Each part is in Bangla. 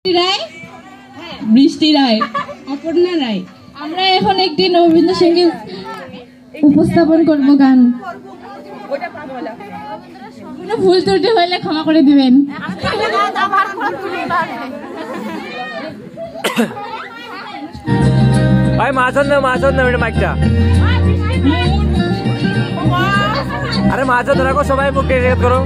রায়, বৃষ্টি রায়, অপর্ণা রায়। আমরা এখন একটি রবীন্দ্রসঙ্গীত উপস্থাপন করব গান। কোনো ভুল ত্রুটি হলে ক্ষমা করে দিবেন। আরে মাঝে ধরাকো সবাই বুকে করো।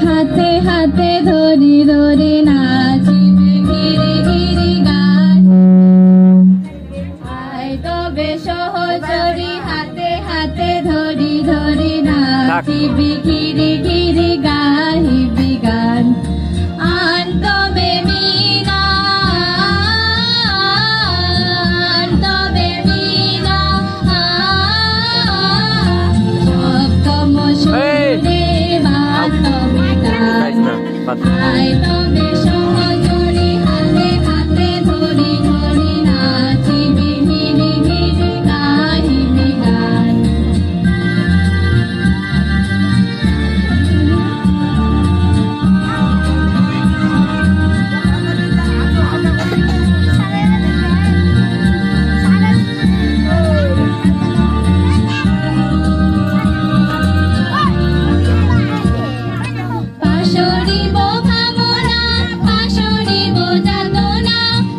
হাতে হাতে ধরি ধরি নাচিবে গিরি গিরি গান, আয় তবে সহচরি হাতে হাতে ধরি ধরি নাচিবি গিরি গিরি গাহিবি গান। আন তবে মিনা আন তবে মিনা সপ্তম সুরে বাতবে আয় তবে সহচরি হাতে হাতে ধরি ধরি নাচিবি গিরি গিরি গাহিবি গান। পাশরিব ভাবনা পাশরিব যাতনা,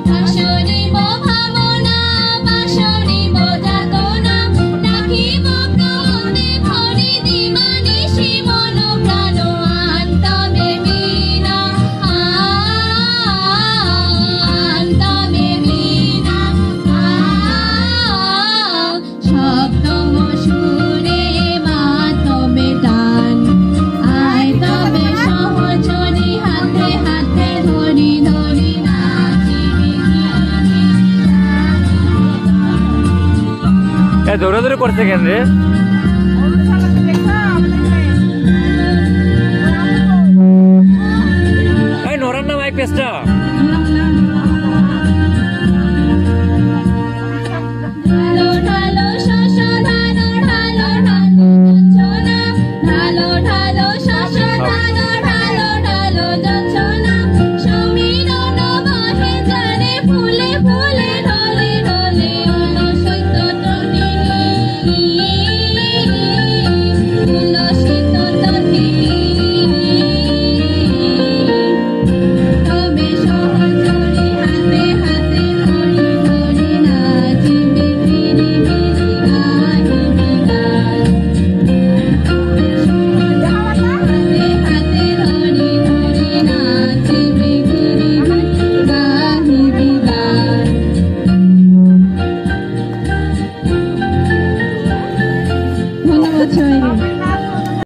পাশরিব ভাবনা পাশরিব যাতনা, ডাকিব ক্রোধে ভরি দিবানিশি মন প্রাণ। আন তবে মিনা আন তবে মিনা সপ্তম সুরে বাতবে টান, আয় তবে সহচরি হাতে হাতে ধরি ধরি নাচিবি দৌড়াদৌড়ি করছে কেন রে? নরার নাম আই পেস্টা ঢালো ঢালো শশ ঢালো ঢালো ঢালো জোছনা, ঢালো ঢালো শশ ঢালো ঢালো ঢালো জোছনা, সমীরণ বহে জানে ফুলে ফুলে ঢলে ঢলে উলসিত তটিনী উলসিত তটিনী। তবে সহচরি হাতে হাতে ধরি ধরি নাচিবি গিরি গিরি গাহিবি গান। হাতে হাতে ধরি ধরি নাচিবি গিরি গিরি গাহিবি গান। ধন্যবাদ সবাইকে।